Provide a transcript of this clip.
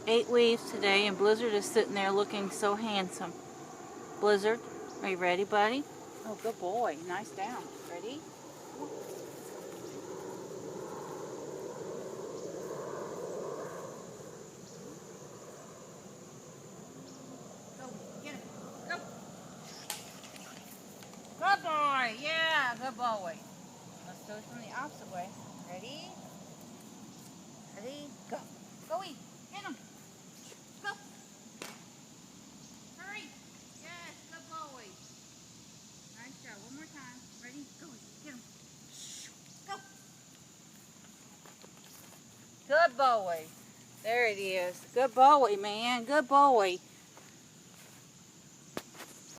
8 weaves today, and Blizzard is sitting there looking so handsome. Blizzard, are you ready, buddy? Oh, good boy. Nice down. Ready? Go, get him. Go. Good boy. Yeah, good boy. Let's do it from the opposite way. Ready? Ready? Go. Go eat. Get him. Go. Hurry. Yes, good boy. Nice job. One more time. Ready? Go eat. Get him. Go. Good boy. There it is. Good boy, man. Good boy.